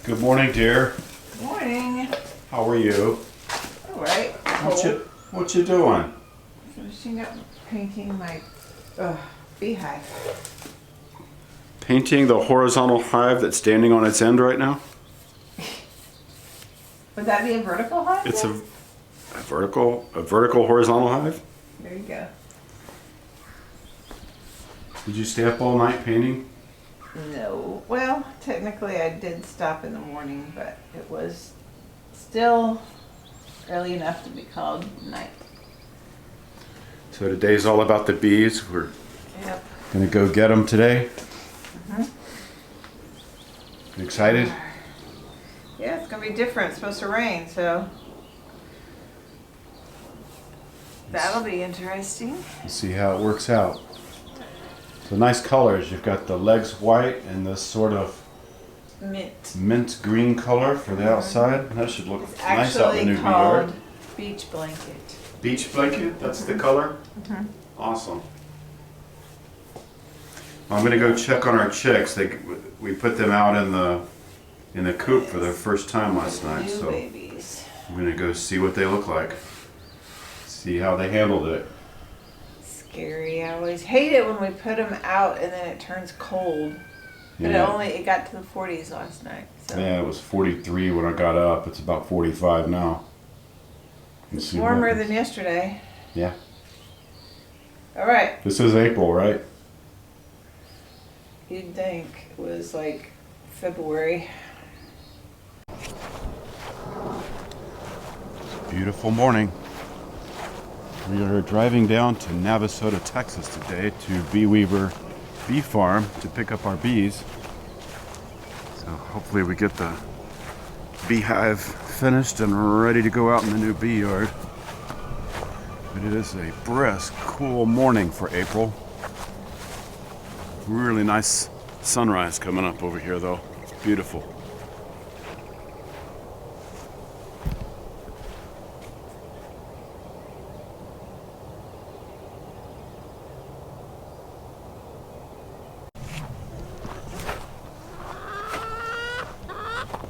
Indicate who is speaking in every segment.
Speaker 1: Good morning, dear.
Speaker 2: Good morning.
Speaker 1: How are you?
Speaker 2: All right.
Speaker 1: What you doing?
Speaker 2: Finishing up painting my beehive.
Speaker 1: Painting the horizontal hive that's standing on its end right now?
Speaker 2: Would that be a vertical hive?
Speaker 1: It's a vertical horizontal hive?
Speaker 2: There you go.
Speaker 1: Did you stay up all night painting?
Speaker 2: No. Well, technically I did stop in the morning, but it was still early enough to be called night.
Speaker 1: So today's all about the bees. We're
Speaker 2: Yep.
Speaker 1: gonna go get them today. You excited?
Speaker 2: Yeah, it's gonna be different. It's supposed to rain, so that'll be interesting.
Speaker 1: Let's see how it works out. So nice colors. You've got the legs white and this sort of mint green color for the outside. That should look
Speaker 2: It's
Speaker 1: nice out in the new bee
Speaker 2: called
Speaker 1: yard.
Speaker 2: beach blanket.
Speaker 1: Beach blanket? That's the color? Awesome. I'm gonna go check on our chicks. We put them out in the coop for the first time last night,
Speaker 2: New
Speaker 1: so
Speaker 2: babies.
Speaker 1: I'm gonna go see what they look like. See how they handled it.
Speaker 2: Scary. I always hate it when we put them out and then it turns cold. But
Speaker 1: Yeah.
Speaker 2: it got to the 40s last night. So.
Speaker 1: Yeah, it was 43 when I got up. It's about 45 now.
Speaker 2: It's warmer than yesterday.
Speaker 1: Yeah.
Speaker 2: All right.
Speaker 1: This is April, right?
Speaker 2: You'd think it was like February.
Speaker 1: Beautiful morning. We are driving down to Navasota, Texas today to BeeWeaver Bee Farm to pick up our bees. So hopefully we get the beehive finished and ready to go out in the new bee yard. But it is a brisk, cool morning for April. Really nice sunrise coming up over here though. It's beautiful.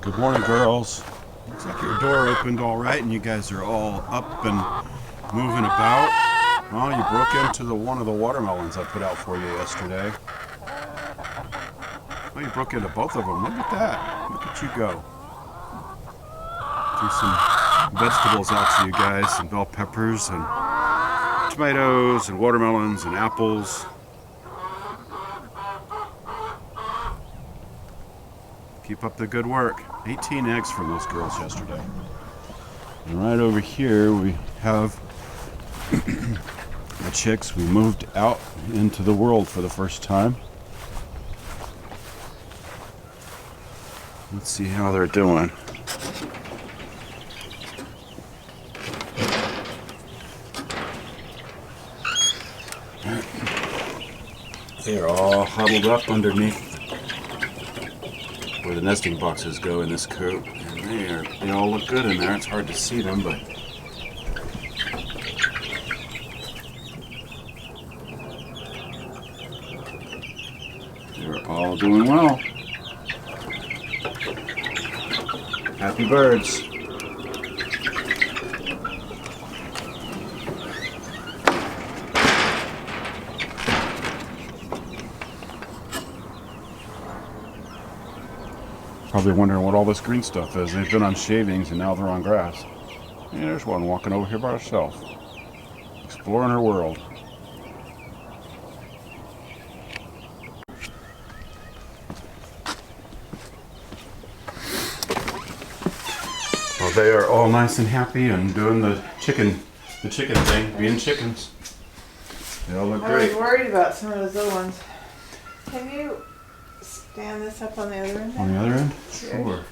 Speaker 1: Good morning, girls. Looks like your door opened all right and you guys are all up and moving about. Oh, you broke into one of the watermelons I put out for you yesterday. Oh, you broke into both of them. Look at that. Look at you go. Threw some vegetables out to you guys, some bell peppers and tomatoes and watermelons and apples. Keep up the good work. 18 eggs from those girls yesterday. And right over here we have the chicks. We moved out into the world for the first time. Let's see how they're doing. They are all huddled up underneath where the nesting boxes go in this coop, and they all look good in there. It's hard to see them, but they're all doing well. Happy birds. Probably wondering what all this green stuff is. They've been on shavings and now they're on grass. Yeah, there's one walking over here by herself, exploring her world. Well, they are all nice and happy and doing the chicken thing, being chickens. They all look
Speaker 2: I
Speaker 1: great.
Speaker 2: was worried about some of those other ones. Can you stand this up on the other end?
Speaker 1: On the other end? Sure.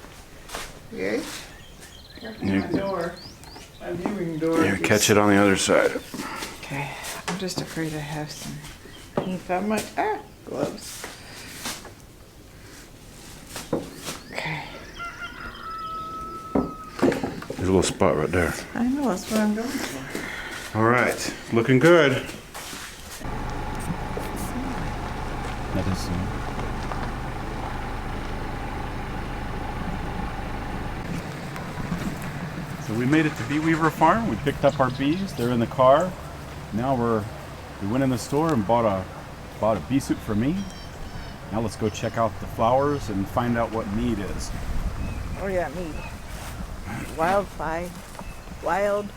Speaker 2: Here? My door. My viewing door.
Speaker 1: Here, catch it on the other side.
Speaker 2: Okay. I'm just afraid I have some paint on my gloves. Okay.
Speaker 1: There's a little spot right there.
Speaker 2: I know, that's what I'm going for.
Speaker 1: All right, looking good. That is we made it to BeeWeaver Farm. We picked up our bees. They're in the car. Now we went in the store and bought a bee suit for me. Now let's go check out the flowers and find out what mead is.
Speaker 2: Oh yeah, mead. Wildfire mead.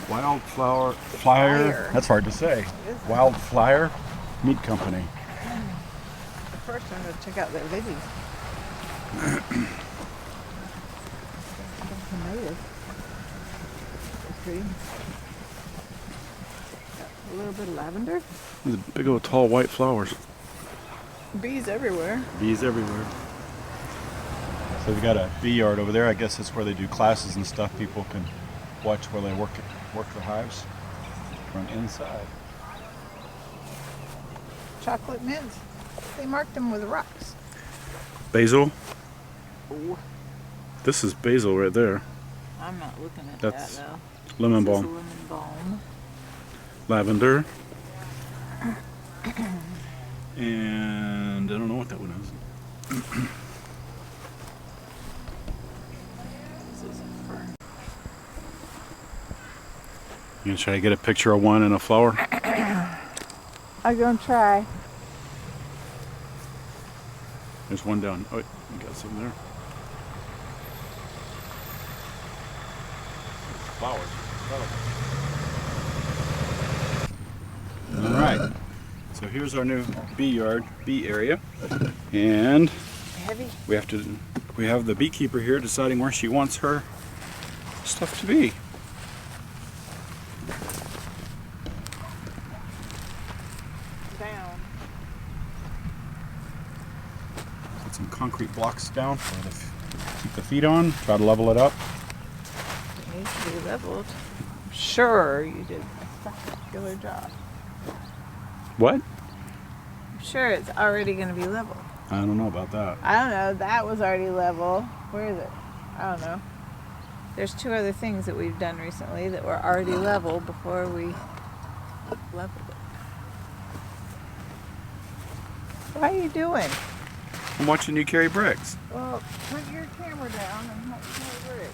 Speaker 1: Wildflower Flyer. That's hard to say. Wildflower Meat Company.
Speaker 2: First, I'm going to check out their lilies. Native. It's pretty. Got a little bit of lavender.
Speaker 1: These big old tall white flowers.
Speaker 2: Bees everywhere.
Speaker 1: Bees everywhere. So they got a bee yard over there. I guess that's where they do classes and stuff. People can watch where they work the hives from inside.
Speaker 2: Chocolate mints. They marked them with rocks.
Speaker 1: Basil.
Speaker 2: Ooh.
Speaker 1: This is basil right there.
Speaker 2: I'm not looking at
Speaker 1: That's
Speaker 2: that though.
Speaker 1: lemon
Speaker 2: This is
Speaker 1: balm.
Speaker 2: lemon balm.
Speaker 1: Lavender. And I don't know what that one is.
Speaker 2: This is fern.
Speaker 1: You gonna try to get a picture of one and a flower?
Speaker 2: I'm gonna try.
Speaker 1: There's one down. Oh, you got some there. Flowers. All right. So here's our new bee yard, bee area, and
Speaker 2: Heavy.
Speaker 1: we have the beekeeper here deciding where she wants her stuff to be.
Speaker 2: Down.
Speaker 1: Put some concrete blocks down for keep the feet on. Try to level it up.
Speaker 2: It needs to be leveled. Sure, you did a spectacular job.
Speaker 1: What?
Speaker 2: I'm sure it's already going to be level.
Speaker 1: I don't know about that.
Speaker 2: I don't know. That was already level. Where is it? I don't know. There's two other things that we've done recently that were already level before we leveled it. What are you doing?
Speaker 1: I'm watching you carry bricks.
Speaker 2: Well, put your camera down and help me over it.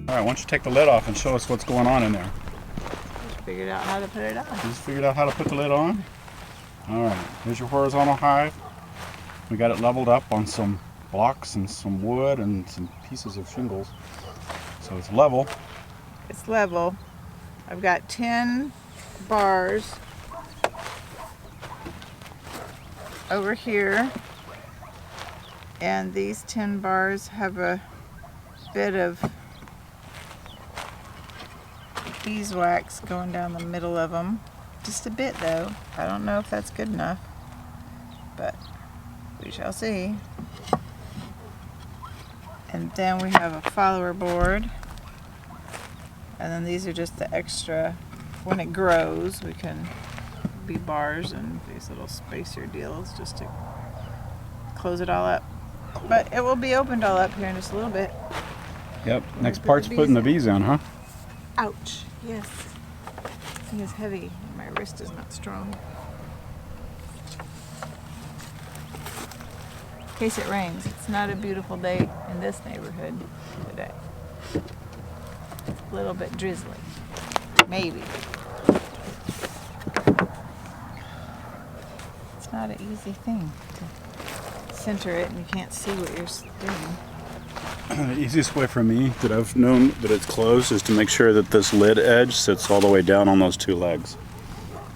Speaker 1: All right, why don't you take the lid off and show us what's going on in there?
Speaker 2: Just figured out how to put it on.
Speaker 1: You just figured out how to put the lid on? All right, here's your horizontal hive. We got it leveled up on some blocks and some wood and some pieces of shingles. So it's level.
Speaker 2: It's level. I've got 10 bars over here, and these 10 bars have a bit of beeswax going down the middle of them. Just a bit though. I don't know if that's good enough, but we shall see. And then we have a follower board, and then these are just the extra. When it grows, we can be bars and these little spacer deals just to close it all up. But it will be opened all up here in just a little bit.
Speaker 1: Yep, next
Speaker 2: Put
Speaker 1: part's
Speaker 2: the
Speaker 1: putting the
Speaker 2: bees
Speaker 1: bees in, huh?
Speaker 2: Ouch. Yes. It is heavy. My wrist is not strong. In case it rains, it's not a beautiful day in this neighborhood today. It's a little bit drizzly. Maybe. It's not an easy thing to center it and you can't see what you're doing.
Speaker 1: The easiest way for me that I've known that it's closed is to make sure that this lid edge sits all the way down on those two legs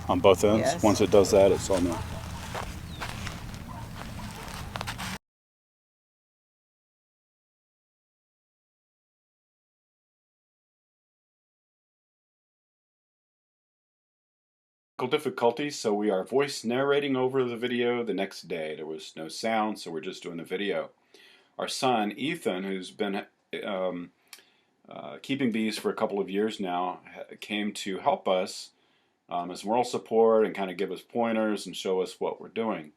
Speaker 1: on both ends.
Speaker 2: Yes.
Speaker 1: Once it does that, it's all no. Difficulties, so we are voice narrating over the video the next day. There was no sound, so we're just doing the video. Our son Ethan, who's been keeping bees for a couple of years now, came to help us as moral support and kind of give us pointers and show us what we're doing.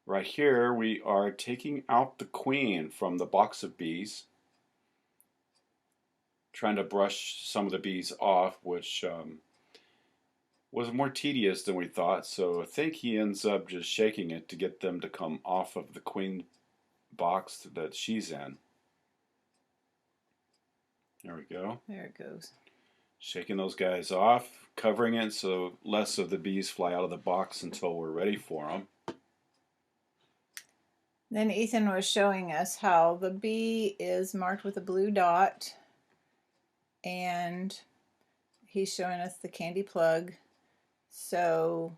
Speaker 1: Right here we are taking out the queen from the box of bees, trying to brush some of the bees off, which was more tedious than we thought, so I think he ends up just shaking it to get them to come off of the queen box that she's in. There we go.
Speaker 2: There it goes.
Speaker 1: Shaking those guys off, covering it so less of the bees fly out of the box until we're ready for them.
Speaker 2: Then Ethan was showing us how the bee is marked with a blue dot, and he's showing us the candy plug. So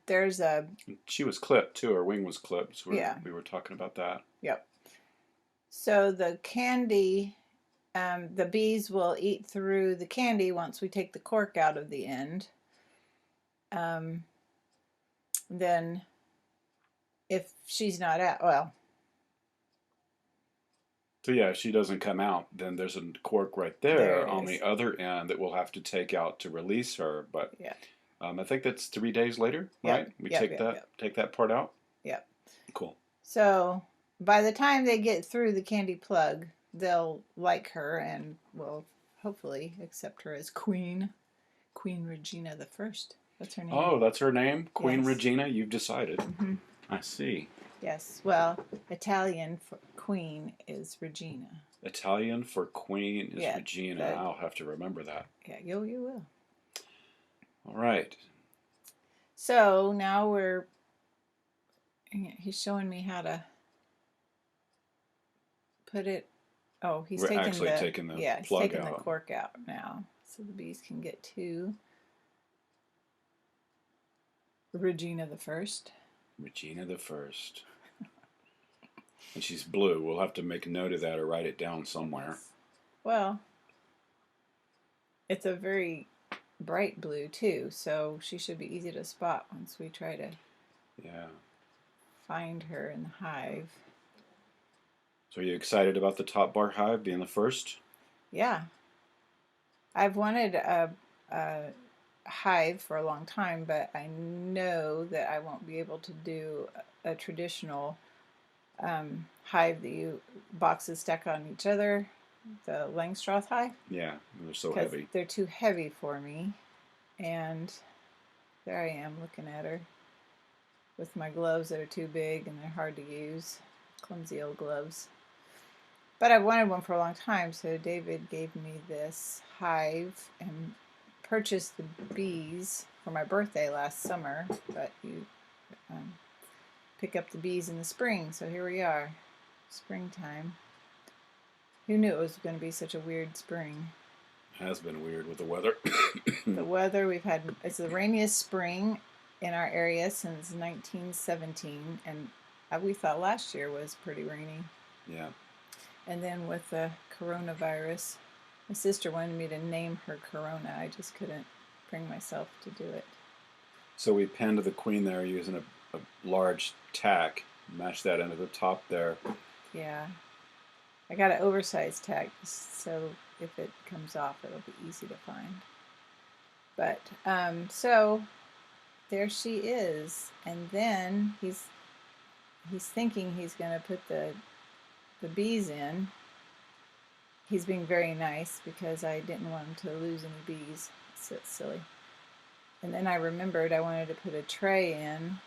Speaker 2: there's a...
Speaker 1: She was clipped too, her wing was clipped, so
Speaker 2: yeah.
Speaker 1: we were talking about that.
Speaker 2: Yep. So the candy, the bees will eat through the candy once we take the cork out of the end. Then if she's not out, well.
Speaker 1: So yeah, if she doesn't come out, then there's a cork right there on the other end that we'll have to take out to release her. But
Speaker 2: yeah.
Speaker 1: I think that's 3 days later, right?
Speaker 2: Yep.
Speaker 1: We
Speaker 2: take
Speaker 1: that part out.
Speaker 2: Yep.
Speaker 1: Cool.
Speaker 2: So by the time they get through the candy plug, they'll like her and will hopefully accept her as Queen Regina the First. That's her name.
Speaker 1: Oh, that's her name, Queen
Speaker 2: yes.
Speaker 1: Regina. You've decided.
Speaker 2: Mm-hmm.
Speaker 1: I see.
Speaker 2: Yes. Well, Italian for Queen is Regina.
Speaker 1: Italian for Queen is Regina. I'll have to remember that.
Speaker 2: Yeah, you will.
Speaker 1: All right.
Speaker 2: So now he's showing me how to put it. Oh, he's taking the plug he's taking the cork out now, so the bees can get to Regina the First.
Speaker 1: Regina the First. And she's blue. We'll have to make a note of that or write it down somewhere.
Speaker 2: Well, it's a very bright blue too, so she should be easy to spot once we try to find her in the hive.
Speaker 1: So are you excited about the top bar hive being the first?
Speaker 2: Yeah. I've wanted a hive for a long time, but I know that I won't be able to do a traditional hive that boxes stack on each other, the Langstroth hive.
Speaker 1: Yeah, they're so heavy.
Speaker 2: They're too heavy for me. And there I am looking at her with my gloves that are too big and they're hard to use. Clumsy old gloves. But I've wanted one for a long time, so David gave me this hive and purchased the bees for my birthday last summer, but you pick up the bees in the spring, so here we are, springtime. Who knew it was going to be such a weird spring?
Speaker 1: It has been weird with the weather.
Speaker 2: The weather, it's the rainiest spring in our area since 1917, and we thought last year was pretty rainy.
Speaker 1: Yeah.
Speaker 2: And then with the coronavirus, my sister wanted me to name her Corona. I just couldn't bring myself to do it.
Speaker 1: So we pinned the queen there using a large tack. Match that into the top there.
Speaker 2: Yeah. I got an oversized tack, so if it comes off, it'll be easy to find. But, so there she is. And then he's thinking he's going to put the bees in. He's being very nice because I didn't want him to lose any bees. So it's silly. And then I remembered I wanted to put a tray in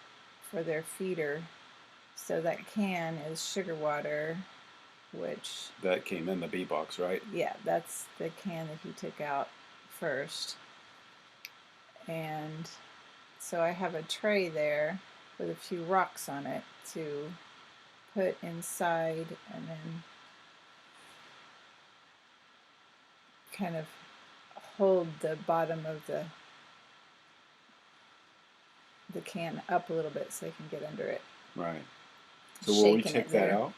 Speaker 2: for their feeder. So that can is sugar water, which...
Speaker 1: That came in the bee box, right?
Speaker 2: Yeah, that's the can that he took out first. And so I have a tray there with a few rocks on it to put inside and then kind of hold the bottom of the can up a little bit so they can get under it.
Speaker 1: Right. So will we
Speaker 2: Shaking
Speaker 1: take
Speaker 2: it
Speaker 1: that
Speaker 2: there.
Speaker 1: out?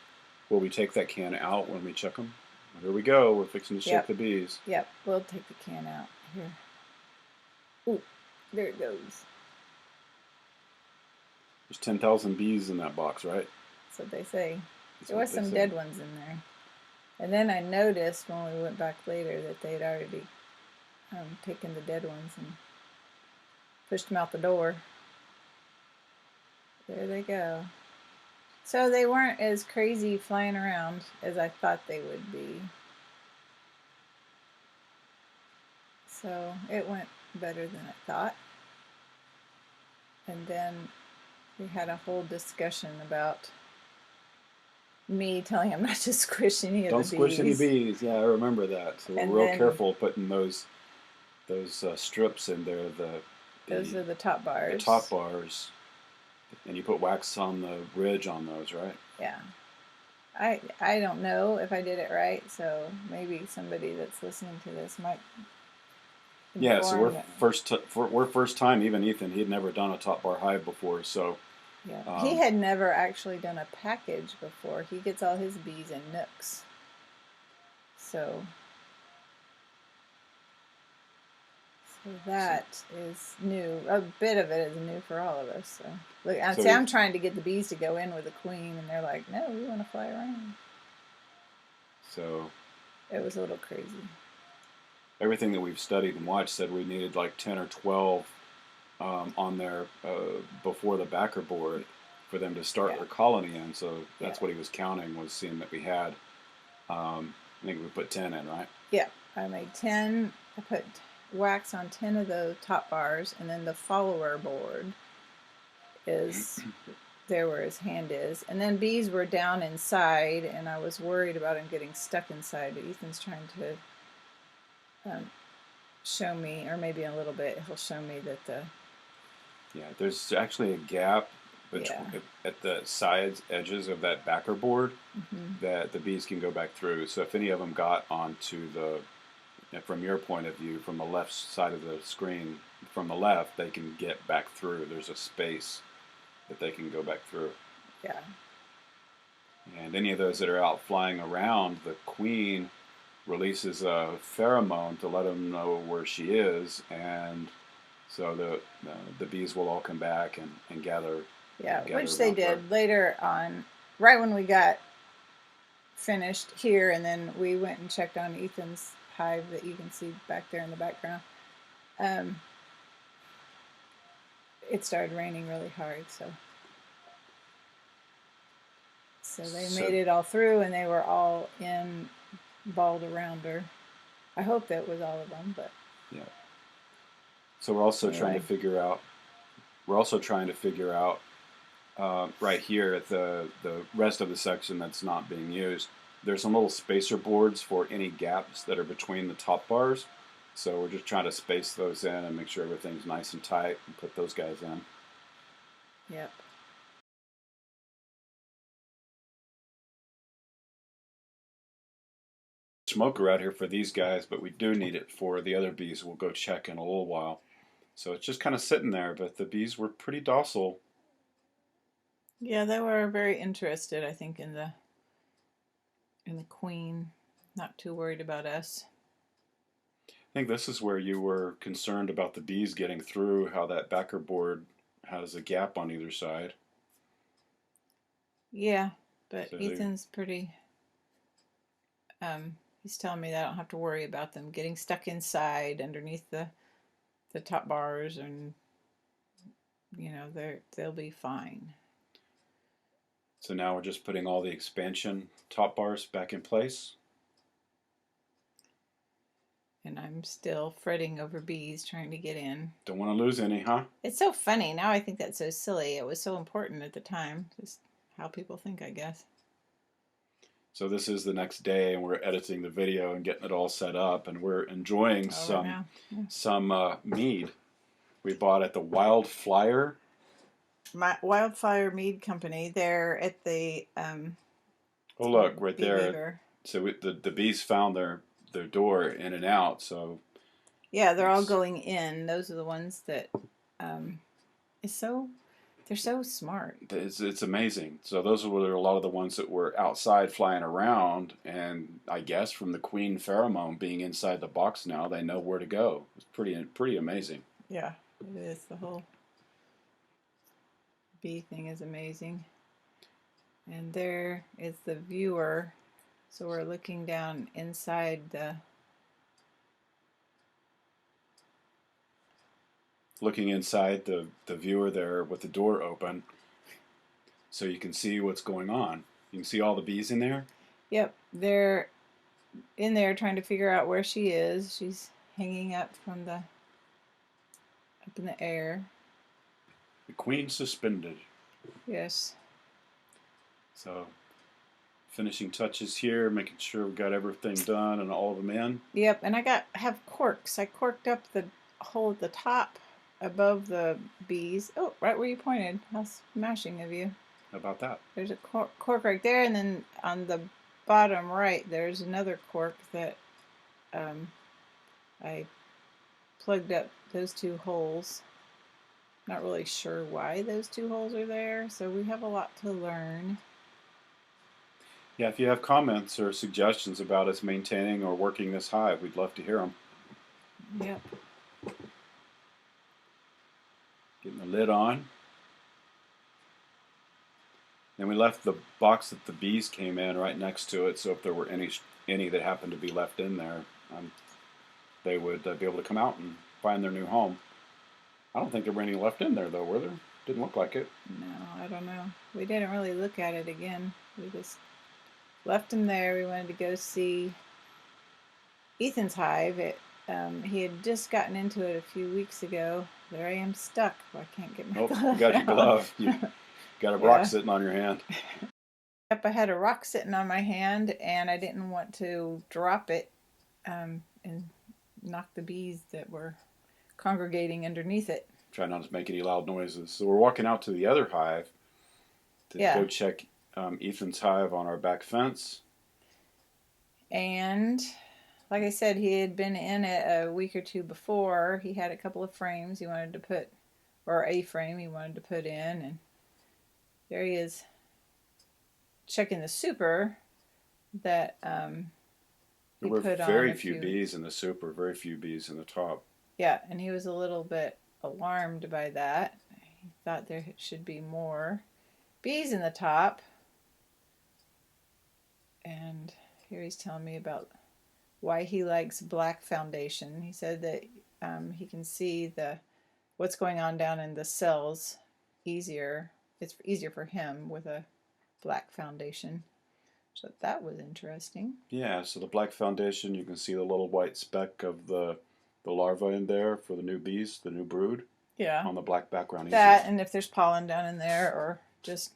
Speaker 1: Will we take that can out when we check them? Here we go. We're fixing to shake
Speaker 2: Yep.
Speaker 1: the bees.
Speaker 2: Yep, we'll take the can out here. Ooh, there it goes.
Speaker 1: There's 10,000 bees in that box, right?
Speaker 2: That's what they say.
Speaker 1: That's
Speaker 2: There
Speaker 1: what
Speaker 2: was
Speaker 1: they
Speaker 2: some
Speaker 1: say.
Speaker 2: dead ones in there. And then I noticed when we went back later that they'd already taken the dead ones and pushed them out the door. There they go. So they weren't as crazy flying around as I thought they would be. So it went better than I thought. And then we had a whole discussion about me telling him not to squish any of
Speaker 1: Don't
Speaker 2: the
Speaker 1: squish any
Speaker 2: bees.
Speaker 1: bees. Yeah, I remember that. So we're
Speaker 2: And
Speaker 1: real
Speaker 2: then-
Speaker 1: careful putting those strips in there.
Speaker 2: Those are the top bars.
Speaker 1: The top bars. And you put wax on the ridge on those, right?
Speaker 2: Yeah. I don't know if I did it right, so maybe somebody that's listening to this might.
Speaker 1: Yeah, so we're
Speaker 2: inform
Speaker 1: we're first time. Even Ethan, he had never done a top bar hive before, so
Speaker 2: Yeah. He had never actually done a package before. He gets all his bees in nooks. So that is new. A bit of it is new for all of us. So look, I'm trying to get the bees to go in with the queen, and they're like, "No, we want to fly around."
Speaker 1: So
Speaker 2: it was a little crazy.
Speaker 1: Everything that we've studied and watched said we needed like 10 or 12 on there before the backer board for them to start their colony in. So that's what he was counting, was seeing that we had. I think we put 10 in, right?
Speaker 2: Yeah, I made 10. I put wax on 10 of the top bars, and then the follower board is there where his hand is. And then bees were down inside, and I was worried about him getting stuck inside. But Ethan's trying to show me, or maybe in a little bit he'll show me that
Speaker 1: there's actually a gap at the sides edges of that backer board that the bees can go back through. So if any of them got onto from your point of view, from the left side of the screen, from the left, they can get back through. There's a space that they can go back through.
Speaker 2: Yeah.
Speaker 1: And any of those that are out flying around, the queen releases a pheromone to let them know where she is, and so the bees will all come back and gather.
Speaker 2: Yeah, which they did later on, right when we got finished here, and then we went and checked on Ethan's hive that you can see back there in the background. It started raining really hard, so they made it all through, and they were all balled around her. I hope that was all of them, but
Speaker 1: yeah. So we're also trying to figure out. Right here at the rest of the section that's not being used. There's some little spacer boards for any gaps that are between the top bars. So we're just trying to space those in and make sure everything's nice and tight and put those guys in.
Speaker 2: Yep.
Speaker 1: Smoker out here for these guys, but we do need it for the other bees. We'll go check in a little while. So it's just kind of sitting there, but the bees were pretty docile.
Speaker 2: Yeah, they were very interested, I think, in the queen. Not too worried about us.
Speaker 1: I think this is where you were concerned about the bees getting through, how that backer board has a gap on either side.
Speaker 2: Yeah, but so Ethan's pretty... he's telling me that I don't have to worry about them getting stuck inside underneath the top bars, and they'll be fine.
Speaker 1: So now we're just putting all the expansion top bars back in place.
Speaker 2: And I'm still fretting over bees trying to get in.
Speaker 1: Don't want to lose any, huh?
Speaker 2: It's so funny. Now I think that's so silly. It was so important at the time. Just how people think, I guess.
Speaker 1: So this is the next day, and we're editing the video and getting it all set up, and we're enjoying some mead we bought at the Wild Flyer
Speaker 2: my Wildfire Mead Company. They're at the
Speaker 1: Oh, look, right there.
Speaker 2: BeeWeaver.
Speaker 1: So the bees found their door in and out. So
Speaker 2: Yeah, they're all
Speaker 1: it's
Speaker 2: going in. Those are the ones that is so they're so smart.
Speaker 1: it's amazing. So those were a lot of the ones that were outside flying around, and I guess from the queen pheromone being inside the box now, they know where to go. It's pretty amazing.
Speaker 2: Yeah, it is. The whole bee thing is amazing. And there is the viewer. So we're looking down inside the.
Speaker 1: Looking inside the viewer there with the door open, so you can see what's going on. You can see all the bees in there.
Speaker 2: Yep, they're in there trying to figure out where she is. She's hanging up in the air.
Speaker 1: The queen suspended.
Speaker 2: Yes.
Speaker 1: So finishing touches here, making sure we got everything done and all of them in.
Speaker 2: Yep, and I have corks. I corked up the hole at the top above the bees. Oh, right where you pointed. How smashing of you.
Speaker 1: How about that?
Speaker 2: There's a cork right there, and then on the bottom right, there's another cork that I plugged up those two holes. Not really sure why those two holes are there, so we have a lot to learn.
Speaker 1: Yeah, if you have comments or suggestions about us maintaining or working this hive, we'd love to hear them.
Speaker 2: Yep.
Speaker 1: Getting the lid on. And we left the box that the bees came in right next to it, so if there were any that happened to be left in there, they would be able to come out and find their new home. I don't think there were any left in there, though, were there? Didn't look like it.
Speaker 2: No, I don't know. We didn't really look at it again. We just left him there. We wanted to go see Ethan's hive. He had just gotten into it a few weeks ago. There I am stuck. I can't get my glove
Speaker 1: You got your
Speaker 2: out.
Speaker 1: glove. You got a rock sitting on your hand.
Speaker 2: Yep, I had a rock sitting on my hand, and I didn't want to drop it and knock the bees that were congregating underneath it.
Speaker 1: Try not to make any loud noises. So we're walking out to the other hive to go check Ethan's hive on our back fence.
Speaker 2: And like I said, he had been in it a week or two before. He had a couple of frames he wanted to put, or a frame he wanted to put in, and there he is checking the super that
Speaker 1: There were very few bees in the super, very few bees in the top.
Speaker 2: Yeah, and he was a little bit alarmed by that. He thought there should be more bees in the top. And here he's telling me about why he likes black foundation. He said that he can see what's going on down in the cells easier. It's easier for him with a black foundation. So that was interesting.
Speaker 1: Yeah, so the black foundation, you can see the little white speck of the larva in there for the new bees, the new brood.
Speaker 2: Yeah.
Speaker 1: On the black background.
Speaker 2: That, and if there's pollen down in there, or it's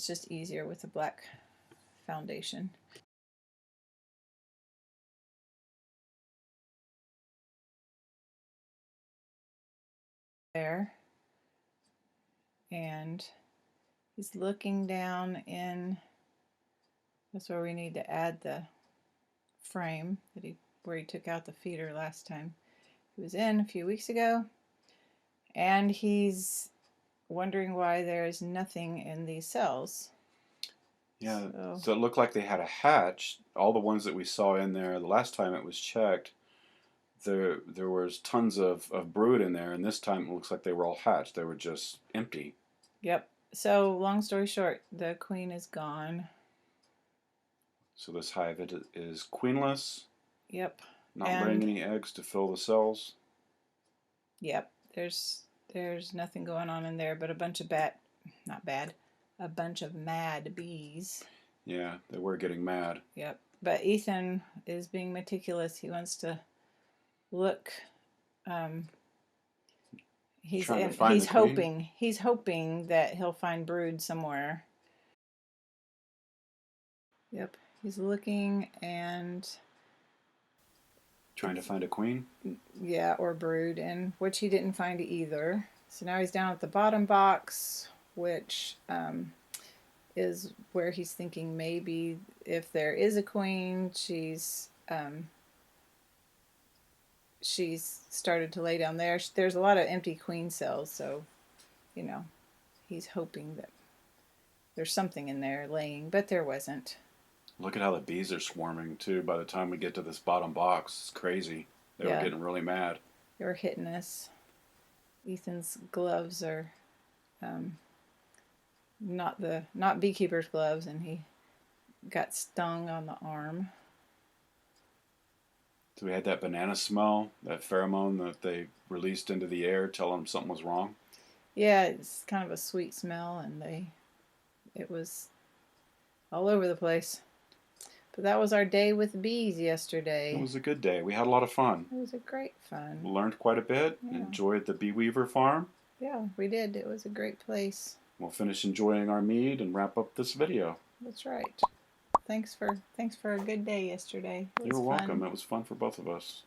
Speaker 2: just easier with the black foundation. There. And he's looking down in, that's where we need to add the frame where he took out the feeder last time. He was in a few weeks ago, and he's wondering why there's nothing in these cells.
Speaker 1: Yeah, so it looked like they had a hatch. All the ones that we saw in there, the last time it was checked, there was tons of brood in there, and this time it looks like they were all hatched. They were just empty.
Speaker 2: Yep. So long story short, the queen is gone.
Speaker 1: So this hive is queenless.
Speaker 2: Yep.
Speaker 1: Not laying any eggs to fill the cells.
Speaker 2: Yep. There's nothing going on in there but a bunch of a bunch of mad bees.
Speaker 1: Yeah, they were getting mad.
Speaker 2: Yep. But Ethan is being meticulous. He wants to look. He's hoping that he'll find brood somewhere. Yep. He's looking and
Speaker 1: trying to find a queen.
Speaker 2: Yeah, or brood, and which he didn't find either. So now he's down at the bottom box, which is where he's thinking maybe if there is a queen, she's started to lay down there. There's a lot of empty queen cells, so you know he's hoping that there's something in there laying, but there wasn't.
Speaker 1: Look at how the bees are swarming too. By the time we get to this bottom box, it's crazy. They were getting really mad.
Speaker 2: They were hitting us. Ethan's gloves are not beekeeper's gloves, and he got stung on the arm.
Speaker 1: So we had that banana smell, that pheromone that they released into the air, telling them something was wrong.
Speaker 2: Yeah, it's kind of a sweet smell, and it was all over the place. But that was our day with bees yesterday.
Speaker 1: It was a good day. We had a lot of fun.
Speaker 2: It was a great fun.
Speaker 1: Learned quite a bit.
Speaker 2: Yeah.
Speaker 1: Enjoyed the BeeWeaver farm.
Speaker 2: Yeah, we did. It was a great place.
Speaker 1: We'll finish enjoying our mead and wrap up this video.
Speaker 2: That's right. Thanks for a good day yesterday.
Speaker 1: You're welcome. It was fun for both of us.